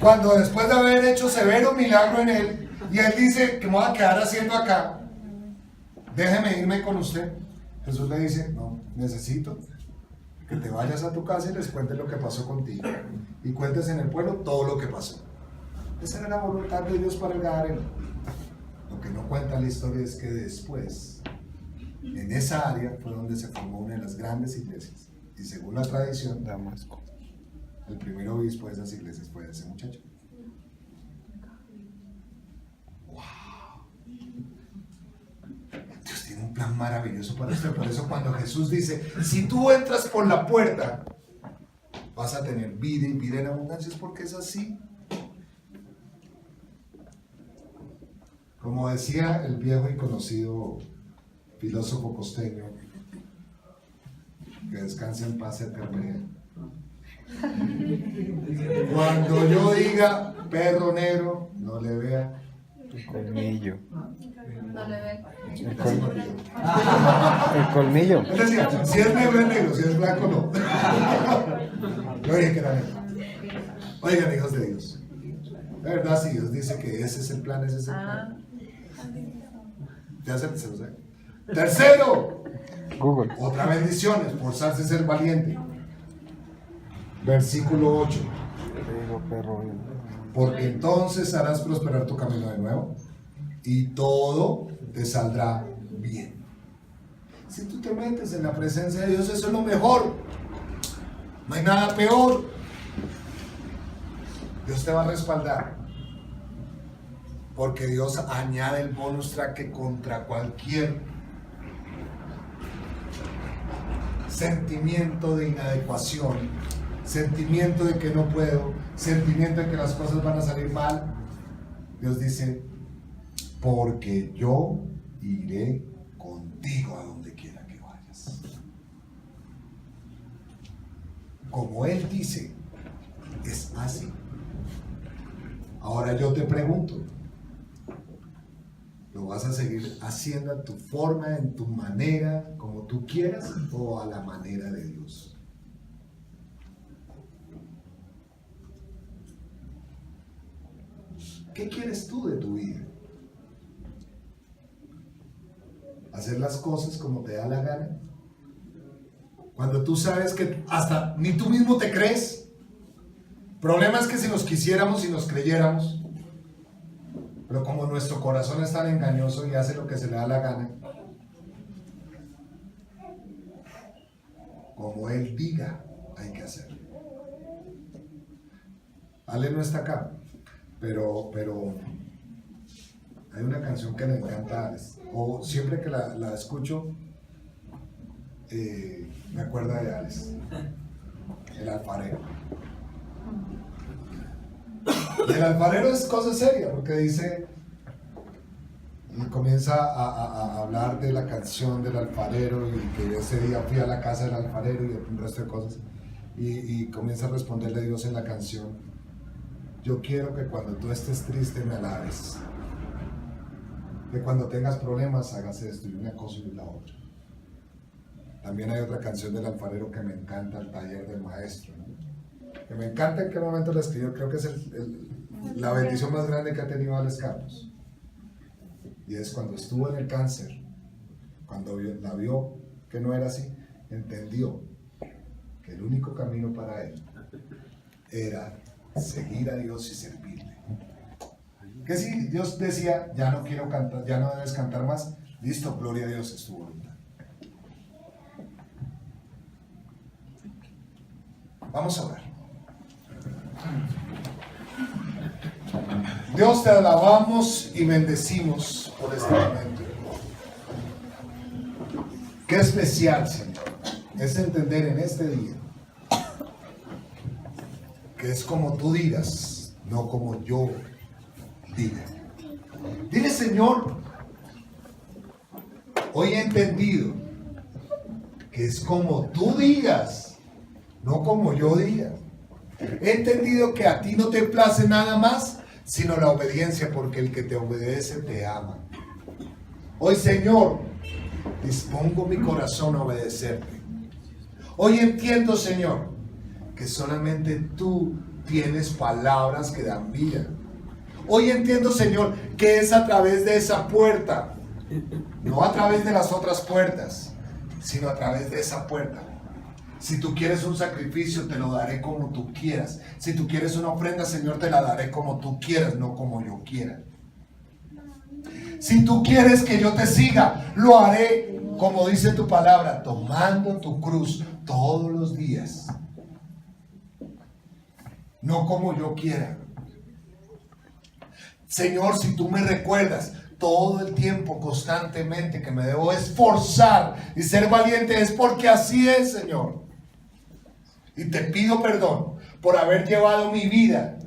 cuando después de haber hecho severo milagro en él, y él dice que me voy a quedar haciendo acá, déjeme irme con usted, Jesús le dice, no, necesito que te vayas a tu casa y les cuentes lo que pasó contigo, y cuentes en el pueblo todo lo que pasó. Esa era la voluntad de Dios para el gadareno. Lo que no cuenta la historia es que después, en esa área fue donde se formó una de las grandes iglesias. Y según la tradición, Damasco. el primer obispo de esas iglesias fue ese muchacho. ¡Wow! Dios tiene un plan maravilloso para usted. Por eso cuando Jesús dice, si tú entras por la puerta, vas a tener vida y vida en abundancia, es porque es así. Como decía el viejo y conocido filósofo costeño, que descanse en paz eterna, cuando yo diga perro negro, no le vea El colmillo. No le ve. El colmillo. Él decía, si es negro es negro, si es blanco no. Yo dije que era negro. Oigan, hijos de Dios, la verdad, si Dios dice que ese es el plan, ese es el plan. Ya se lo sabe. Tercero, Google. otra bendición, esforzarse a ser valiente. Versículo 8. Digo perro. Porque entonces harás prosperar tu camino de nuevo y todo te saldrá bien. Si tú te metes en la presencia de Dios, eso es lo mejor. No hay nada peor. Dios te va a respaldar. Porque Dios añade el bonus track que contra cualquier sentimiento de inadecuación, sentimiento de que no puedo, sentimiento de que las cosas van a salir mal, Dios dice, porque yo iré contigo a donde quiera que vayas. Como Él dice, es así. Ahora yo te pregunto, ¿lo vas a seguir haciendo a tu forma, en tu manera, como tú quieras, o a la manera de Dios? ¿Qué quieres tú de tu vida? ¿Hacer las cosas como te da la gana? Cuando tú sabes que hasta ni tú mismo te crees. El problema es que si nos quisiéramos y nos creyéramos, pero como nuestro corazón es tan engañoso y hace lo que se le da la gana, como Él diga, hay que hacerlo. Ale no está acá, pero hay una canción que le encanta a Alex, o siempre que la escucho, me acuerdo de Alex, el alfarero. Y el alfarero es cosa seria, porque dice, y comienza a hablar de la canción del alfarero, y que ese día fui a la casa del alfarero y un resto de cosas, y comienza a responderle a Dios en la canción, yo quiero que cuando tú estés triste me alabes, que cuando tengas problemas hagas esto y una cosa y la otra. También hay otra canción del alfarero que me encanta, El taller del maestro, ¿no? Que me encanta en qué momento la escribió, creo que es la bendición más grande que ha tenido Alex Campos. Y es cuando estuvo en el cáncer, cuando la vio que no era así, entendió que el único camino para él era seguir a Dios y servirle. Que si Dios decía, ya no quiero cantar, ya no debes cantar más, listo, gloria a Dios, es tu voluntad. Vamos a orar. Dios, te alabamos y bendecimos por este momento. Qué especial, Señor, es entender en este día que es como tú digas, no como yo diga. Dile, Señor, hoy he entendido que es como tú digas, no como yo diga. He entendido que a ti no te place nada más sino la obediencia, porque el que te obedece te ama. Hoy, Señor, dispongo mi corazón a obedecerte. Hoy entiendo, Señor, que solamente tú tienes palabras que dan vida. Hoy entiendo, Señor, que es a través de esa puerta, no a través de las otras puertas, sino a través de esa puerta. Si tú quieres un sacrificio, te lo daré como tú quieras. Si tú quieres una ofrenda, Señor, te la daré como tú quieras, no como yo quiera. Si tú quieres que yo te siga, lo haré como dice tu palabra, tomando tu cruz todos los días. No como yo quiera. Señor, si tú me recuerdas todo el tiempo, constantemente, que me debo esforzar y ser valiente, es porque así es, Señor. Y te pido perdón por haber llevado mi vida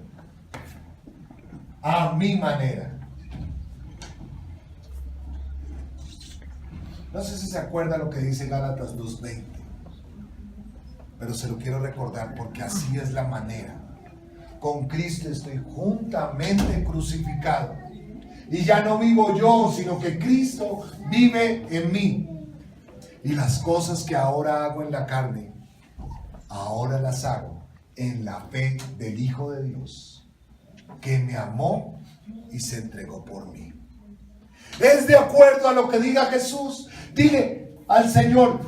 a mi manera. No sé si se acuerda lo que dice Gálatas 2:20, pero se lo quiero recordar porque así es la manera. Con Cristo estoy juntamente crucificado. Y ya no vivo yo, sino que Cristo vive en mí. Y las cosas que ahora hago en la carne, ahora las hago en la fe del Hijo de Dios, que me amó y se entregó por mí. Es de acuerdo a lo que diga Jesús. Dile al Señor: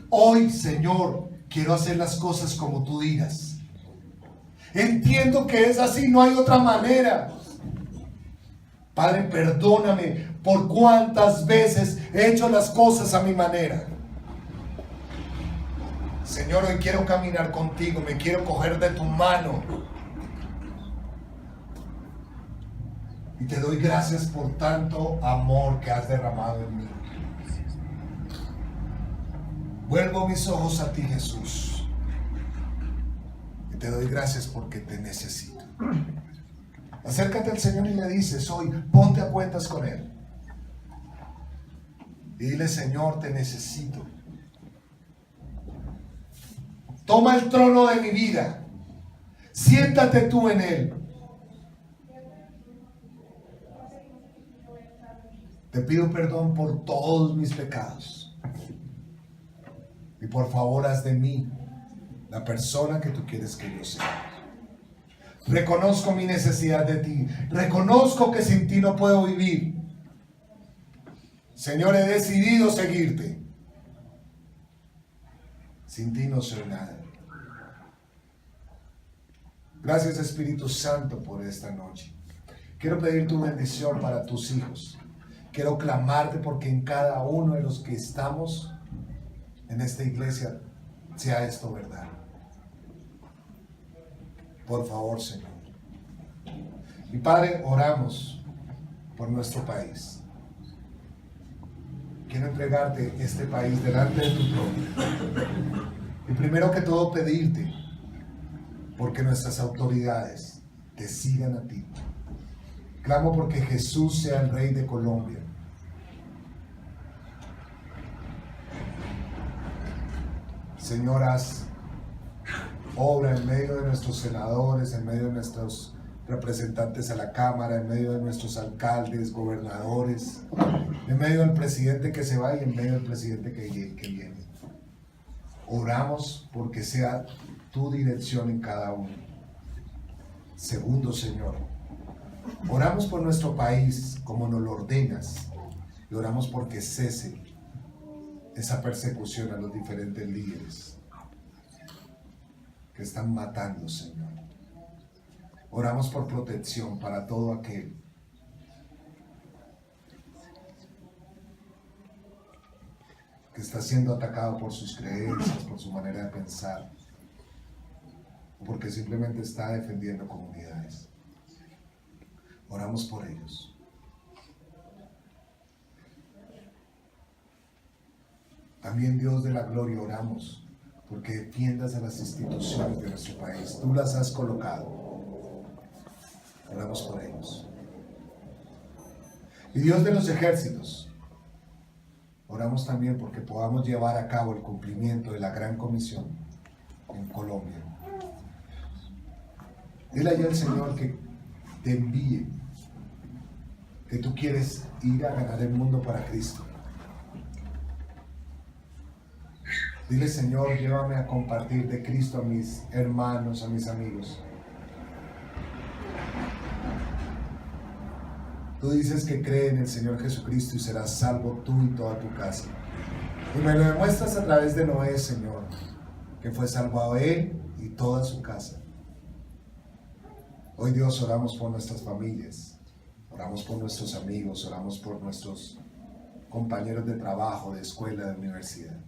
hoy, Señor, quiero hacer las cosas como tú digas. Entiendo que es así, no hay otra manera. Padre, perdóname por cuántas veces he hecho las cosas a mi manera. Señor, hoy quiero caminar contigo, me quiero coger de tu mano. Y te doy gracias por tanto amor que has derramado en mí. Vuelvo mis ojos a ti, Jesús. Y te doy gracias porque te necesito. Acércate al Señor y le dices hoy, ponte a cuentas con Él. Y dile: Señor, te necesito. Toma el trono de mi vida. Siéntate tú en él. Te pido perdón por todos mis pecados. Y por favor, haz de mí la persona que tú quieres que yo sea. Reconozco mi necesidad de ti. Reconozco que sin ti no puedo vivir. Señor, he decidido seguirte. Sin ti no soy nada. Gracias, Espíritu Santo, por esta noche. Quiero pedir tu bendición para tus hijos. Quiero clamarte porque en cada uno de los que estamos en esta iglesia sea esto verdad. Por favor, Señor. Y Padre, oramos por nuestro país. Quiero entregarte este país delante de tu trono. Y primero que todo pedirte porque nuestras autoridades te sigan a ti. Clamo porque Jesús sea el Rey de Colombia. Señor, haz obra en medio de nuestros senadores, en medio de nuestros representantes a la Cámara, en medio de nuestros alcaldes, gobernadores, en medio del presidente que se va y en medio del presidente que viene. Oramos porque sea tu dirección en cada uno. Segundo, Señor, oramos por nuestro país como nos lo ordenas y oramos porque cese esa persecución a los diferentes líderes que están matando, Señor. Oramos por protección para todo aquel que está siendo atacado por sus creencias, por su manera de pensar, o porque simplemente está defendiendo comunidades. Oramos por ellos. También, Dios de la gloria, oramos porque defiendas a las instituciones de nuestro país. Tú las has colocado. Oramos por ellos. Y Dios de los ejércitos, oramos también porque podamos llevar a cabo el cumplimiento de la Gran Comisión en Colombia. Dile allá al Señor que te envíe, que tú quieres ir a ganar el mundo para Cristo. Dile: Señor, llévame a compartir de Cristo a mis hermanos, a mis amigos. Tú dices que cree en el Señor Jesucristo y serás salvo tú y toda tu casa. Y me lo demuestras a través de Noé, Señor, que fue salvado él y toda su casa. Hoy, Dios, oramos por nuestras familias, oramos por nuestros amigos, oramos por nuestros compañeros de trabajo, de escuela, de universidad.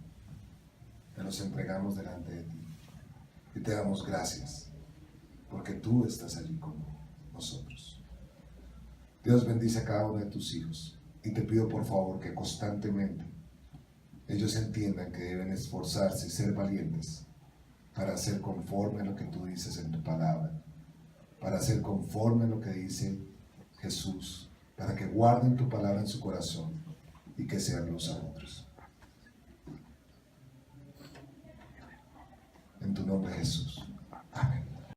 Te los entregamos delante de ti y te damos gracias porque tú estás allí con nosotros. Dios, bendice a cada uno de tus hijos y te pido por favor que constantemente ellos entiendan que deben esforzarse y ser valientes para ser conforme a lo que tú dices en tu palabra, para ser conforme a lo que dice Jesús, para que guarden tu palabra en su corazón y que sean luz a otros. En tu nombre, Jesús.